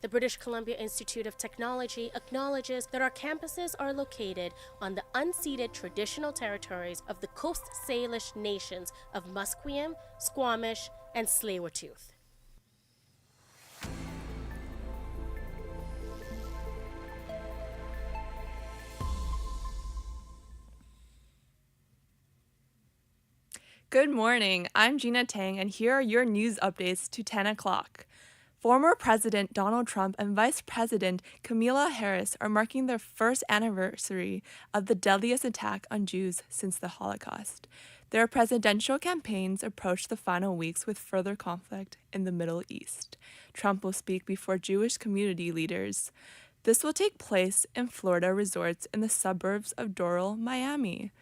The British Columbia Institute of Technology acknowledges that our campuses are located on the unceded traditional territories of the Coast Salish nations of Musqueam, Squamish, and Tsleil-Waututh. Good morning, I'm Gina Tang, and here are your news updates to 10 o'clock. Former President Donald Trump and Vice President Kamala Harris are marking their first anniversary of the deadliest attack on Jews since the Holocaust. Their presidential campaigns approach the final weeks with further conflict in the Middle East. Trump will speak before Jewish community leaders. This will take place in Florida resorts in the suburbs of Doral, Miami.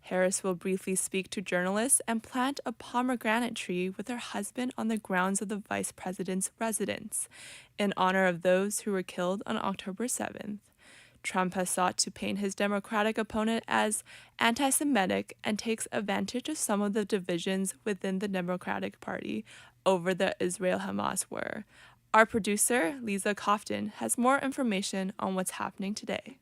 Harris will briefly speak to journalists and plant a pomegranate tree with her husband on the grounds of the vice president's residence, in honor of those who were killed on October 7th. Trump has sought to paint his Democratic opponent as anti-Semitic and takes advantage of some of the divisions within the Democratic Party over the Israel-Hamas war. Our producer, Lisa Cofton, has more information on what's happening today.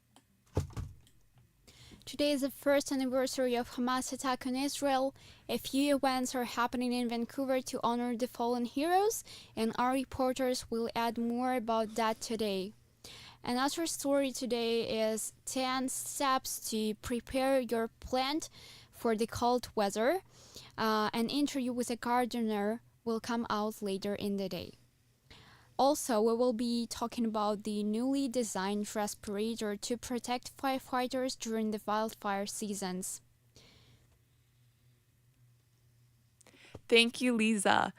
Today is the first anniversary of Hamas' attack on Israel. A few events are happening in Vancouver to honor the fallen heroes, and our reporters will add more about that today. Another story today is 10 steps to prepare your plant for the cold weather. An interview with a gardener will come out later in the day. Also, we will be talking about the newly designed respirator to protect firefighters during the wildfire seasons. Thank you, Lisa.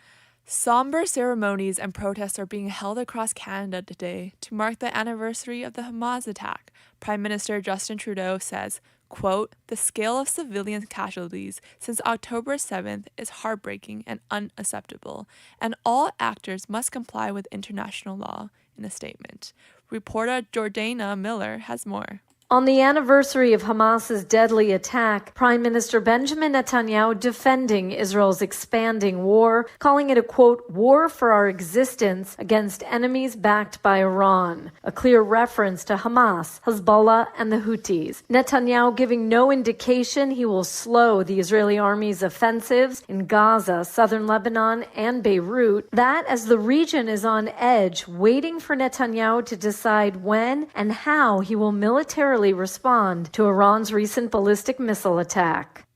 Somber ceremonies and protests are being held across Canada today to mark the anniversary of the Hamas attack. Prime Minister Justin Trudeau says, quote, "The scale of civilian casualties since October 7th is heartbreaking and unacceptable, and all actors must comply with international law," in a statement. Reporter Jordana Miller has more. On the anniversary of Hamas's deadly attack, Prime Minister Benjamin Netanyahu defending Israel's expanding war, calling it a, quote, "war for our existence against enemies backed by Iran," a clear reference to Hamas, Hezbollah, and the Houthis. Netanyahu giving no indication he will slow the Israeli army's offensives in Gaza, southern Lebanon, and Beirut. That as the region is on edge, waiting for Netanyahu to decide when and how he will militarily respond to Iran's recent ballistic missile attack.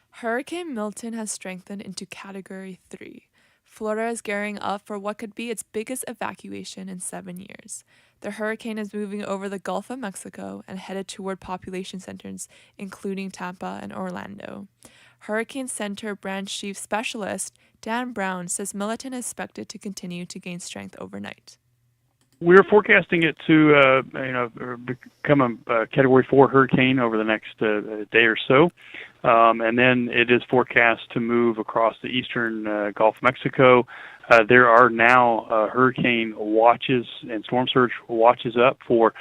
Hurricane Milton has strengthened into Category 3. Florida is gearing up for what could be its biggest evacuation in 7 years. The hurricane is moving over the Gulf of Mexico and headed toward population centers, including Tampa and Orlando. Hurricane Center Branch Chief Specialist Dan Brown says Milton is expected to continue to gain strength overnight. We're forecasting it to, become a Category 4 hurricane over the next day or so, and then it is forecast to move across the eastern Gulf of Mexico. There are now hurricane watches and storm surge watches up for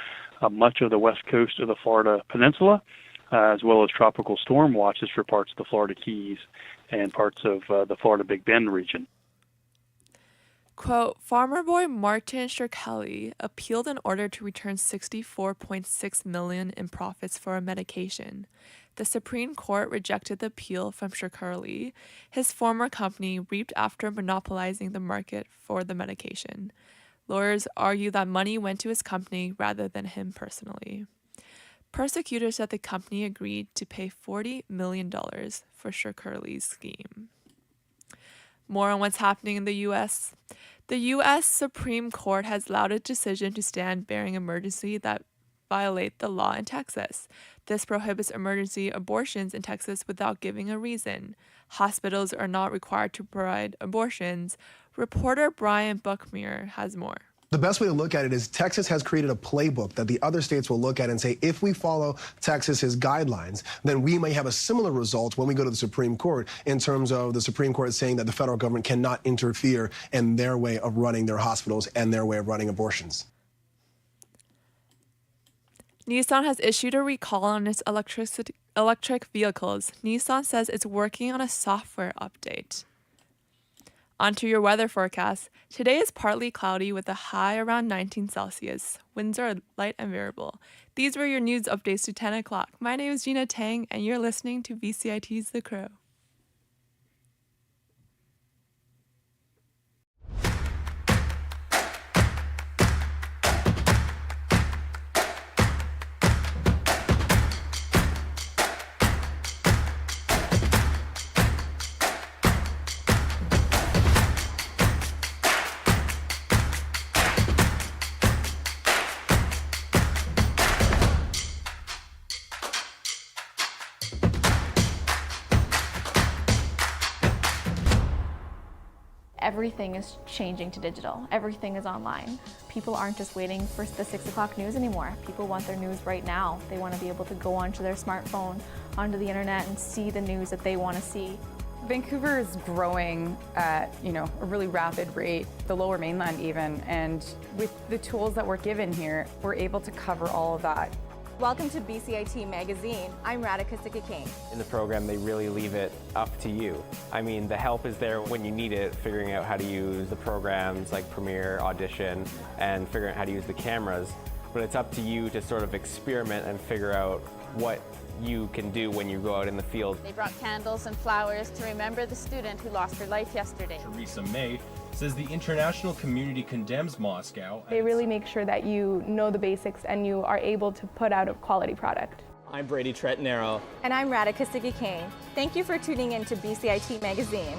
much of the west coast of the Florida Peninsula, as well as tropical storm watches for parts of the Florida Keys and parts of the Florida Big Bend region. Quote, farmer boy Martin Shkreli appealed an order to return $64.6 million in profits for a medication. The Supreme Court rejected the appeal from Shkreli. His former company reaped after monopolizing the market for the medication. Lawyers argue that money went to his company rather than him personally. Prosecutors said the company agreed to pay $40 million for Shkreli's scheme. More on what's happening in the U.S. The U.S. Supreme Court has allowed a decision to stand bearing emergency that violate the law in Texas. This prohibits emergency abortions in Texas without giving a reason. Hospitals are not required to provide abortions. Reporter Brian Buckmere has more. The best way to look at it is Texas has created a playbook that the other states will look at and say, if we follow Texas's guidelines, then we may have a similar result when we go to the Supreme Court, in terms of the Supreme Court saying that the federal government cannot interfere in their way of running their hospitals and their way of running abortions. Nissan has issued a recall on its electric vehicles. Nissan says it's working on a software update. Onto your weather forecast. Today is partly cloudy with a high around 19 Celsius. Winds are light and variable. These were your news updates to 10 o'clock. My name is Gina Tang, and you're listening to BCIT's The Crow. Everything is changing to digital. Everything is online. People aren't just waiting for the 6 o'clock news anymore. People want their news right now. They want to be able to go onto their smartphone, onto the internet, and see the news that they want to see. Vancouver is growing at, a really rapid rate, the Lower Mainland even, and with the tools that we're given here, we're able to cover all of that. Welcome to BCIT Magazine. I'm Radhika King. In the program, they really leave it up to you. I mean, the help is there when you need it, figuring out how to use the programs like Premiere, Audition, and figuring out how to use the cameras. But it's up to you to sort of experiment and figure out what you can do when you go out in the field. They brought candles and flowers to remember the student who lost her life yesterday. Theresa May says the international community condemns Moscow. They really make sure that you know the basics and you are able to put out a quality product. I'm Brady Tretanero. And I'm Radhika King. Thank you for tuning in to BCIT Magazine.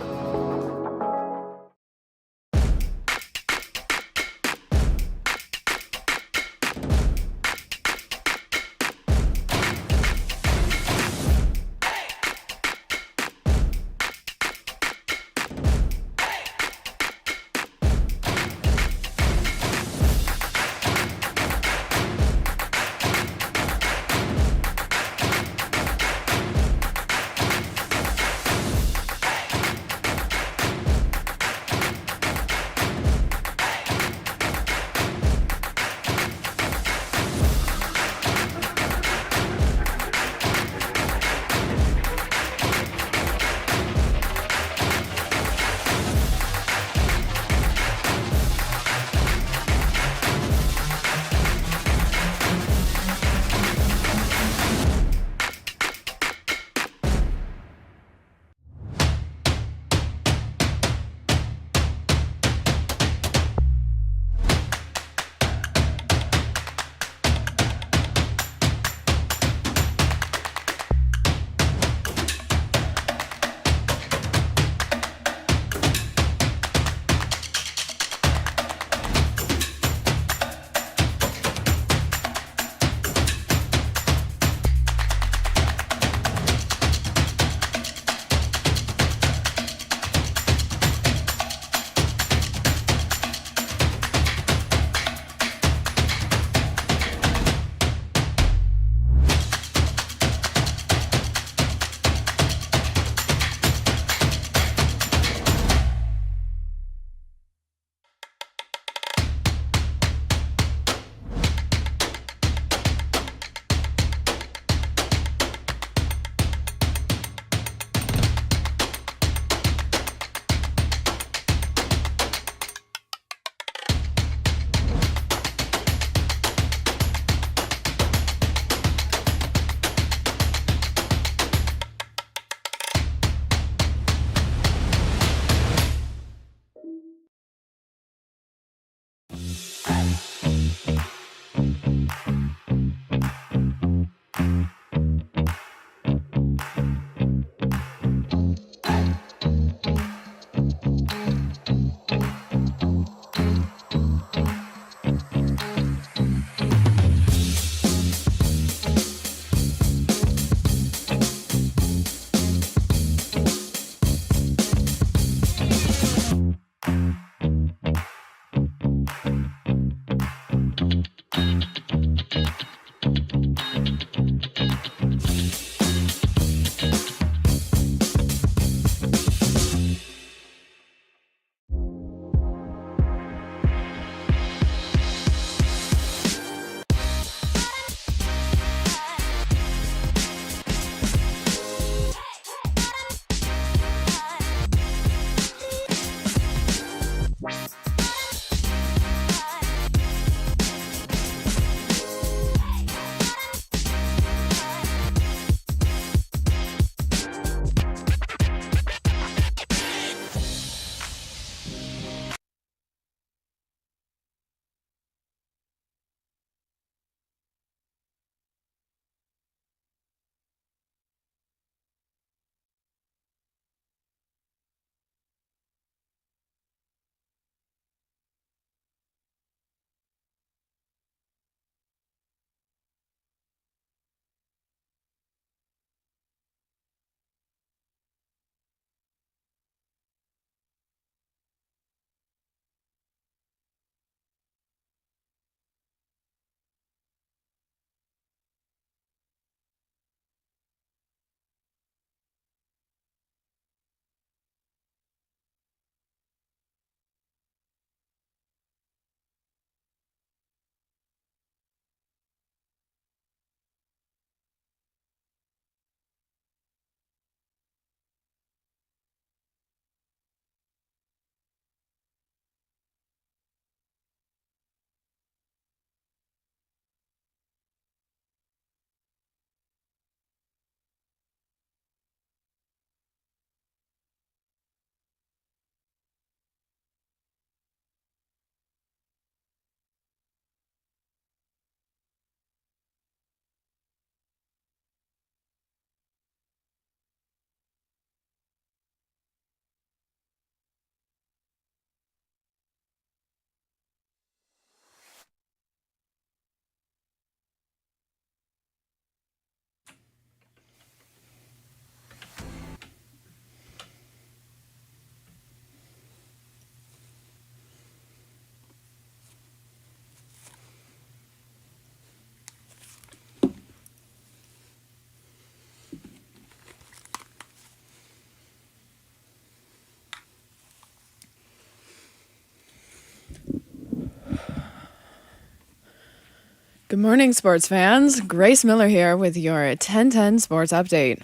Good morning, sports fans. Grace Miller here with your 1010 Sports Update.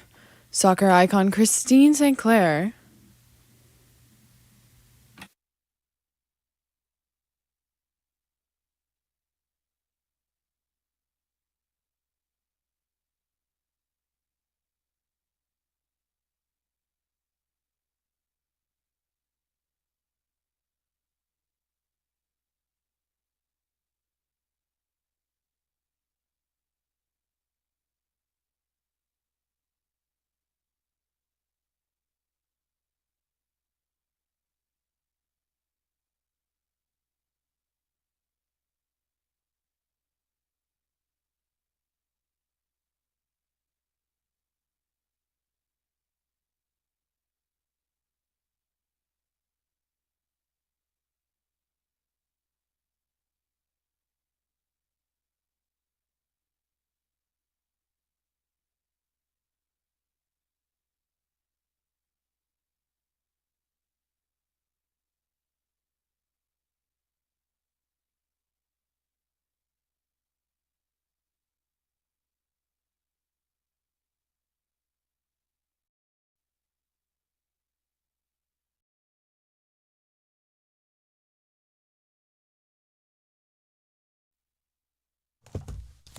Soccer icon Christine St. Clair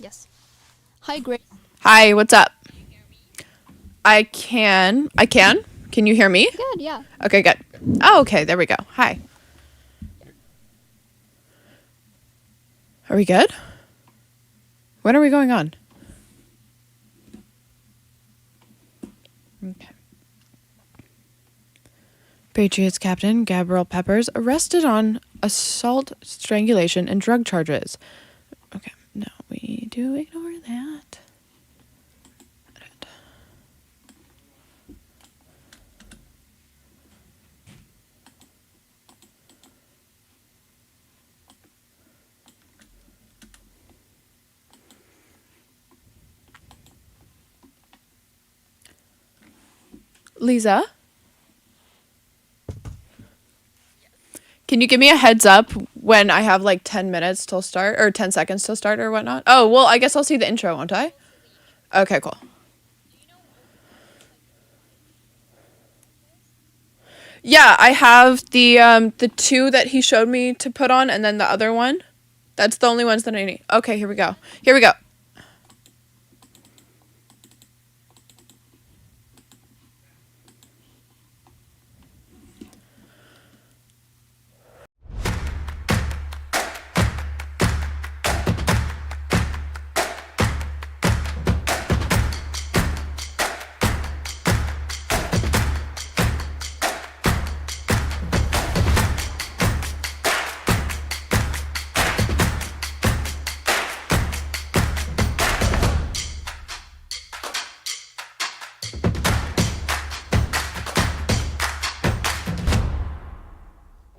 Yes. Hi, Grace. Hi, what's up? I can. Can you hear me? Good, yeah. Okay, good. Oh, okay, there we go. Hi. Are we good? When are we going on? Okay. Patriots captain Gabriel Peppers arrested on assault, strangulation, and drug charges. Okay, no, we do ignore that. Edit. Lisa? Can you give me a heads up when I have like 10 minutes till start or 10 seconds till start or whatnot? Oh, well, I guess I'll see the intro, won't I? Okay, cool. Yeah, I have the two that he showed me to put on and then the other one. That's the only ones that I need. Okay, here we go. Here we go.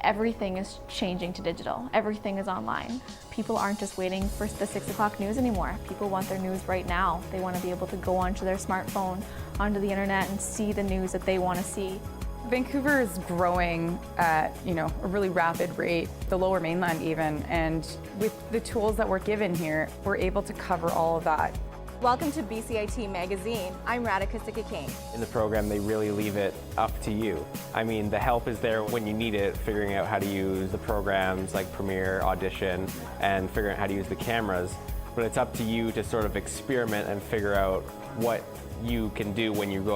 Everything is changing to digital. Everything is online. People aren't just waiting for the 6 o'clock news anymore. People want their news right now. They want to be able to go onto their smartphone, onto the internet, and see the news that they want to see. Vancouver is growing at, a really rapid rate, the lower mainland even, and with the tools that we're given here, we're able to cover all of that. Welcome to BCIT Magazine. I'm Radhika King. In the program, they really leave it up to you. I mean, the help is there when you need it, figuring out how to use the programs like Premiere, Audition, and figuring out how to use the cameras. But it's up to you to sort of experiment and figure out what you can do when you go